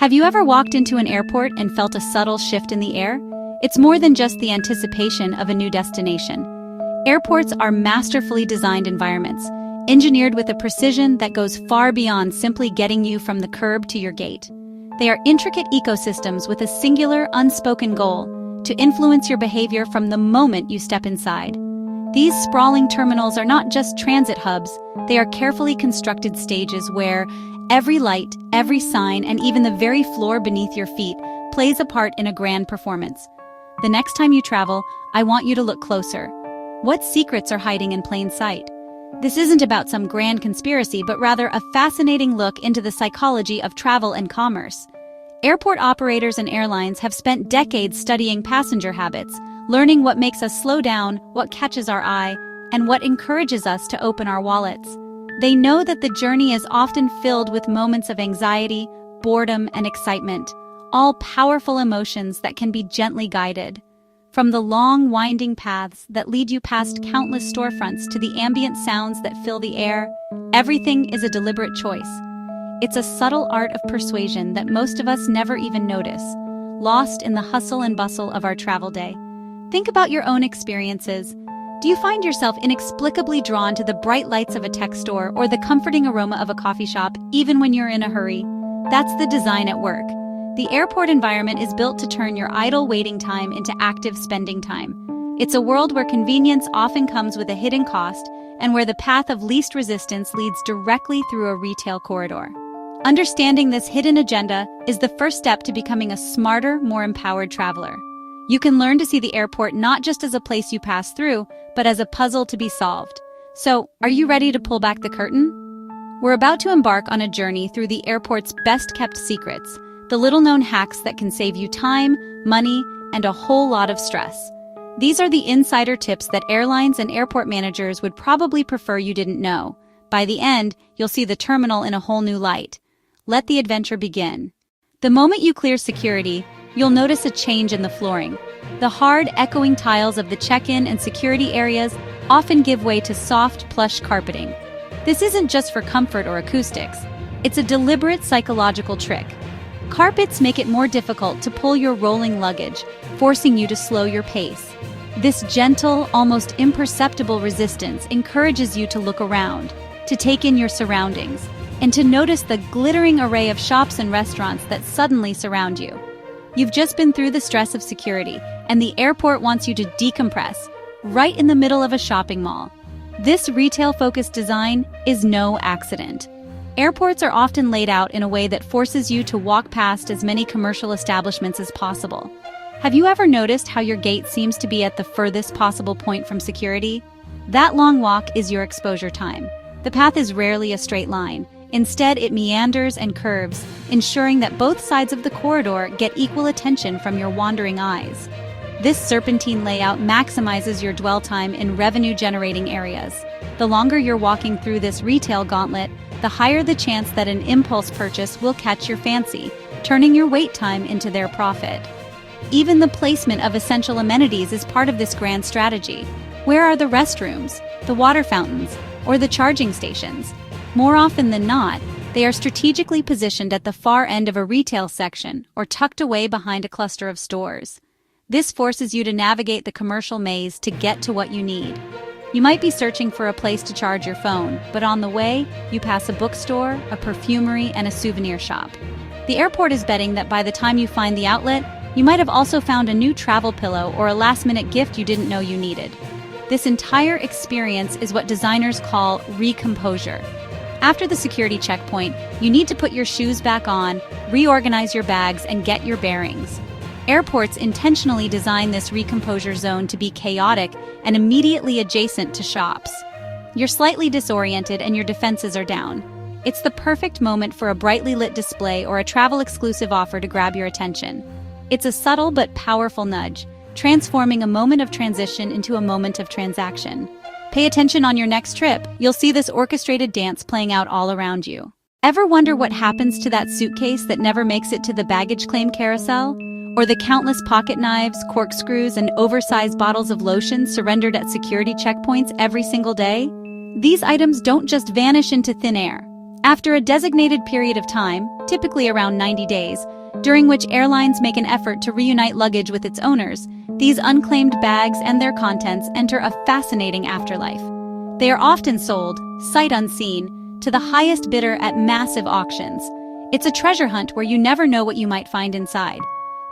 Have you ever walked into an airport and felt a subtle shift in the air? It's more than just the anticipation of a new destination. Airports are masterfully designed environments, engineered with a precision that goes far beyond simply getting you from the curb to your gate. They are intricate ecosystems with a singular, unspoken goal: to influence your behavior from the moment you step inside. These sprawling terminals are not just transit hubs, they are carefully constructed stages where every light, every sign, and even the very floor beneath your feet plays a part in a grand performance. The next time you travel, I want you to look closer. What secrets are hiding in plain sight? This isn't about some grand conspiracy, but rather a fascinating look into the psychology of travel and commerce. Airport operators and airlines have spent decades studying passenger habits, learning what makes us slow down, what catches our eye, and what encourages us to open our wallets. They know that the journey is often filled with moments of anxiety, boredom, and excitement, all powerful emotions that can be gently guided. From the long, winding paths that lead you past countless storefronts to the ambient sounds that fill the air, everything is a deliberate choice. It's a subtle art of persuasion that most of us never even notice, lost in the hustle and bustle of our travel day. Think about your own experiences. Do you find yourself inexplicably drawn to the bright lights of a tech store or the comforting aroma of a coffee shop, even when you're in a hurry? That's the design at work. The airport environment is built to turn your idle waiting time into active spending time. It's a world where convenience often comes with a hidden cost and where the path of least resistance leads directly through a retail corridor. Understanding this hidden agenda is the first step to becoming a smarter, more empowered traveler. You can learn to see the airport not just as a place you pass through, but as a puzzle to be solved. So, are you ready to pull back the curtain? We're about to embark on a journey through the airport's best-kept secrets, the little-known hacks that can save you time, money, and a whole lot of stress. These are the insider tips that airlines and airport managers would probably prefer you didn't know. By the end, you'll see the terminal in a whole new light. Let the adventure begin. The moment you clear security, you'll notice a change in the flooring. The hard, echoing tiles of the check-in and security areas often give way to soft, plush carpeting. This isn't just for comfort or acoustics. It's a deliberate psychological trick. Carpets make it more difficult to pull your rolling luggage, forcing you to slow your pace. This gentle, almost imperceptible resistance encourages you to look around, to take in your surroundings, and to notice the glittering array of shops and restaurants that suddenly surround you. You've just been through the stress of security, and the airport wants you to decompress, right in the middle of a shopping mall. This retail-focused design is no accident. Airports are often laid out in a way that forces you to walk past as many commercial establishments as possible. Have you ever noticed how your gate seems to be at the furthest possible point from security? That long walk is your exposure time. The path is rarely a straight line. Instead, it meanders and curves, ensuring that both sides of the corridor get equal attention from your wandering eyes. This serpentine layout maximizes your dwell time in revenue-generating areas. The longer you're walking through this retail gauntlet, the higher the chance that an impulse purchase will catch your fancy, turning your wait time into their profit. Even the placement of essential amenities is part of this grand strategy. Where are the restrooms, the water fountains, or the charging stations? More often than not, they are strategically positioned at the far end of a retail section or tucked away behind a cluster of stores. This forces you to navigate the commercial maze to get to what you need. You might be searching for a place to charge your phone, but on the way, you pass a bookstore, a perfumery, and a souvenir shop. The airport is betting that by the time you find the outlet, you might have also found a new travel pillow or a last-minute gift you didn't know you needed. This entire experience is what designers call recomposure. After the security checkpoint, you need to put your shoes back on, reorganize your bags, and get your bearings. Airports intentionally design this recomposure zone to be chaotic and immediately adjacent to shops. You're slightly disoriented and your defenses are down. It's the perfect moment for a brightly lit display or a travel-exclusive offer to grab your attention. It's a subtle but powerful nudge, transforming a moment of transition into a moment of transaction. Pay attention on your next trip. You'll see this orchestrated dance playing out all around you. Ever wonder what happens to that suitcase that never makes it to the baggage claim carousel? Or the countless pocket knives, corkscrews, and oversized bottles of lotion surrendered at security checkpoints every single day? These items don't just vanish into thin air. After a designated period of time, typically around 90 days, during which airlines make an effort to reunite luggage with its owners, these unclaimed bags and their contents enter a fascinating afterlife. They are often sold, sight unseen, to the highest bidder at massive auctions. It's a treasure hunt where you never know what you might find inside.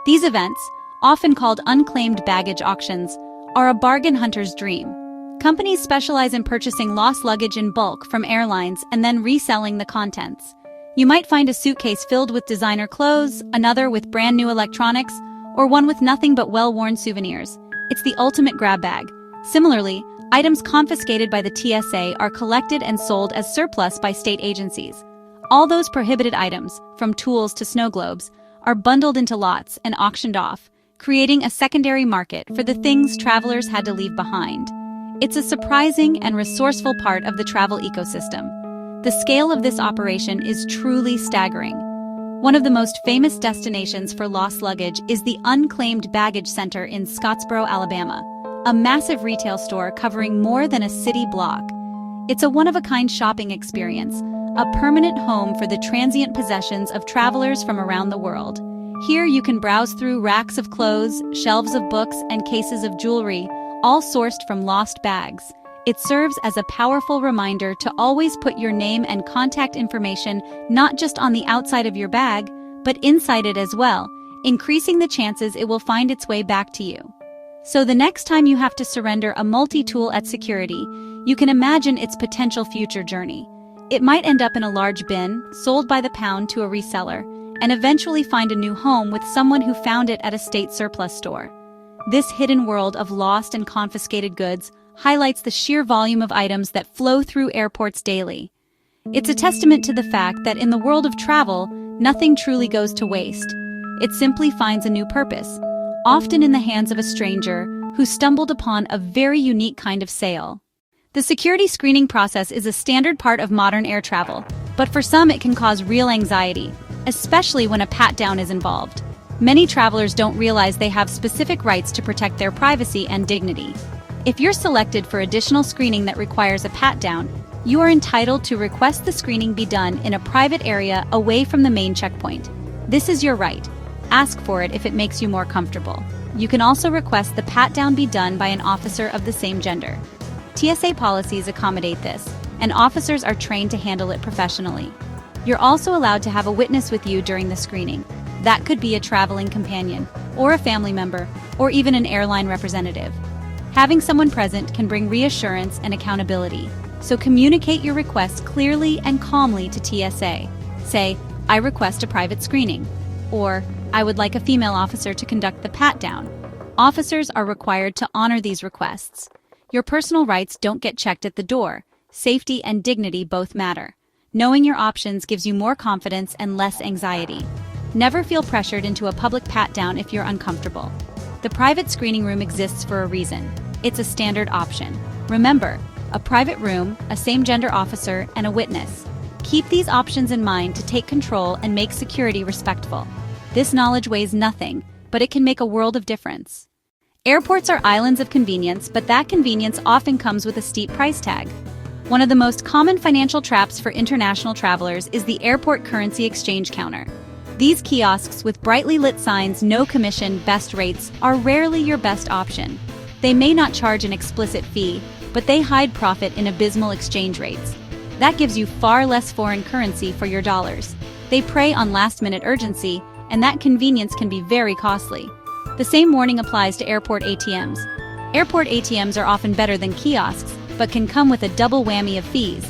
These events, often called unclaimed baggage auctions, are a bargain hunter's dream. Companies specialize in purchasing lost luggage in bulk from airlines and then reselling the contents. You might find a suitcase filled with designer clothes, another with brand new electronics, or one with nothing but well-worn souvenirs. It's the ultimate grab bag. Similarly, items confiscated by the TSA are collected and sold as surplus by state agencies. All those prohibited items, from tools to snow globes, are bundled into lots and auctioned off, creating a secondary market for the things travelers had to leave behind. It's a surprising and resourceful part of the travel ecosystem. The scale of this operation is truly staggering. One of the most famous destinations for lost luggage is the Unclaimed Baggage Center in Scottsboro, Alabama, a massive retail store covering more than a city block. It's a one-of-a-kind shopping experience, a permanent home for the transient possessions of travelers from around the world. Here you can browse through racks of clothes, shelves of books, and cases of jewelry, all sourced from lost bags. It serves as a powerful reminder to always put your name and contact information not just on the outside of your bag, but inside it as well, increasing the chances it will find its way back to you. So the next time you have to surrender a multi-tool at security, you can imagine its potential future journey. It might end up in a large bin, sold by the pound to a reseller, and eventually find a new home with someone who found it at a state surplus store. This hidden world of lost and confiscated goods highlights the sheer volume of items that flow through airports daily. It's a testament to the fact that in the world of travel, nothing truly goes to waste. It simply finds a new purpose, often in the hands of a stranger who stumbled upon a very unique kind of sale. The security screening process is a standard part of modern air travel, but for some it can cause real anxiety, especially when a pat-down is involved. Many travelers don't realize they have specific rights to protect their privacy and dignity. If you're selected for additional screening that requires a pat-down, you are entitled to request the screening be done in a private area away from the main checkpoint. This is your right. Ask for it if it makes you more comfortable. You can also request the pat-down be done by an officer of the same gender. TSA policies accommodate this, and officers are trained to handle it professionally. You're also allowed to have a witness with you during the screening. That could be a traveling companion, or a family member, or even an airline representative. Having someone present can bring reassurance and accountability, so communicate your request clearly and calmly to TSA. Say, "I request a private screening," or "I would like a female officer to conduct the pat-down." Officers are required to honor these requests. Your personal rights don't get checked at the door. Safety and dignity both matter. Knowing your options gives you more confidence and less anxiety. Never feel pressured into a public pat-down if you're uncomfortable. The private screening room exists for a reason. It's a standard option. Remember, a private room, a same-gender officer, and a witness. Keep these options in mind to take control and make security respectful. This knowledge weighs nothing, but it can make a world of difference. Airports are islands of convenience, but that convenience often comes with a steep price tag. One of the most common financial traps for international travelers is the airport currency exchange counter. These kiosks with brightly lit signs, "No commission, best rates," are rarely your best option. They may not charge an explicit fee, but they hide profit in abysmal exchange rates. That gives you far less foreign currency for your dollars. They prey on last-minute urgency, and that convenience can be very costly. The same warning applies to airport ATMs. Airport ATMs are often better than kiosks, but can come with a double whammy of fees.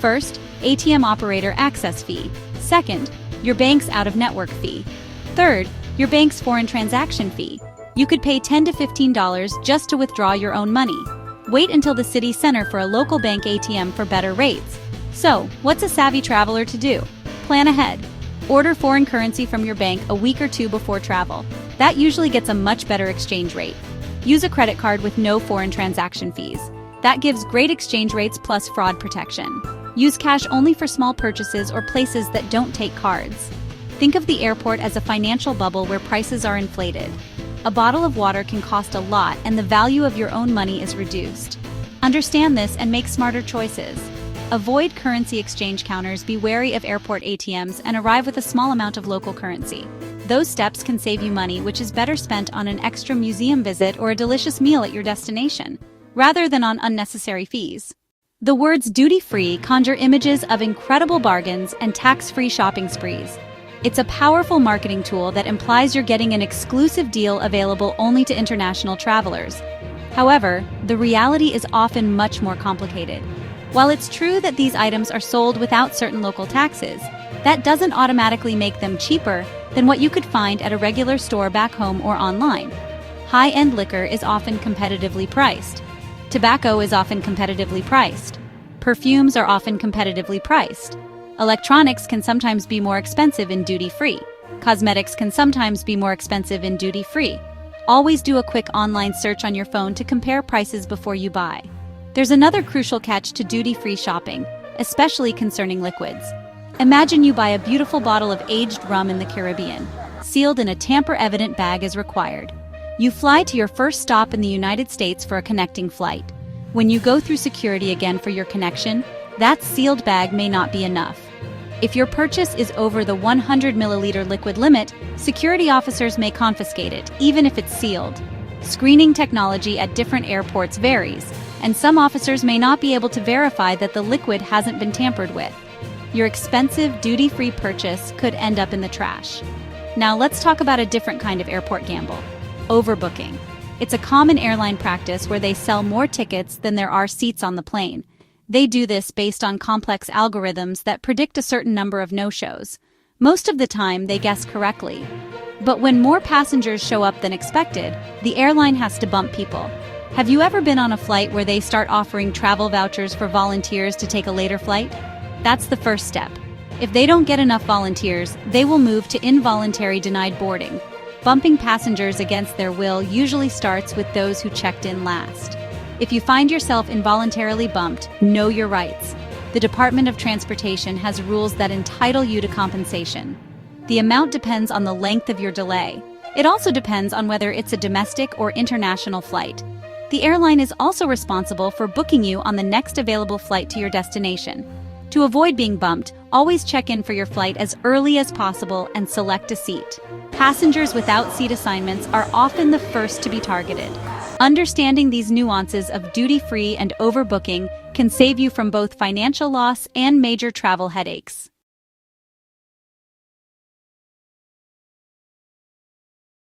First, ATM operator access fee. Second, your bank's out-of-network fee. Third, your bank's foreign transaction fee. You could pay $10 to $15 just to withdraw your own money. Wait until the city center for a local bank ATM for better rates. So, what's a savvy traveler to do? Plan ahead. Order foreign currency from your bank a week or two before travel. That usually gets a much better exchange rate. Use a credit card with no foreign transaction fees. That gives great exchange rates plus fraud protection. Use cash only for small purchases or places that don't take cards. Think of the airport as a financial bubble where prices are inflated. A bottle of water can cost a lot and the value of your own money is reduced. Understand this and make smarter choices. Avoid currency exchange counters, be wary of airport ATMs, and arrive with a small amount of local currency. Those steps can save you money, which is better spent on an extra museum visit or a delicious meal at your destination, rather than on unnecessary fees. The words duty-free conjure images of incredible bargains and tax-free shopping sprees. It's a powerful marketing tool that implies you're getting an exclusive deal available only to international travelers. However, the reality is often much more complicated. While it's true that these items are sold without certain local taxes, that doesn't automatically make them cheaper than what you could find at a regular store back home or online. High-end liquor is often competitively priced. Tobacco is often competitively priced. Perfumes are often competitively priced. Electronics can sometimes be more expensive in duty-free. Cosmetics can sometimes be more expensive in duty-free. Always do a quick online search on your phone to compare prices before you buy. There's another crucial catch to duty-free shopping, especially concerning liquids. Imagine you buy a beautiful bottle of aged rum in the Caribbean, sealed in a tamper-evident bag as required. You fly to your first stop in the United States for a connecting flight. When you go through security again for your connection, that sealed bag may not be enough. If your purchase is over the 100 milliliter liquid limit, security officers may confiscate it, even if it's sealed. Screening technology at different airports varies, and some officers may not be able to verify that the liquid hasn't been tampered with. Your expensive duty-free purchase could end up in the trash. Now let's talk about a different kind of airport gamble: overbooking. It's a common airline practice where they sell more tickets than there are seats on the plane. They do this based on complex algorithms that predict a certain number of no-shows. Most of the time, they guess correctly. But when more passengers show up than expected, the airline has to bump people. Have you ever been on a flight where they start offering travel vouchers for volunteers to take a later flight? That's the first step. If they don't get enough volunteers, they will move to involuntary denied boarding. Bumping passengers against their will usually starts with those who checked in last. If you find yourself involuntarily bumped, know your rights. The Department of Transportation has rules that entitle you to compensation. The amount depends on the length of your delay. It also depends on whether it's a domestic or international flight. The airline is also responsible for booking you on the next available flight to your destination. To avoid being bumped, always check in for your flight as early as possible and select a seat. Passengers without seat assignments are often the first to be targeted. Understanding these nuances of duty-free and overbooking can save you from both financial loss and major travel headaches.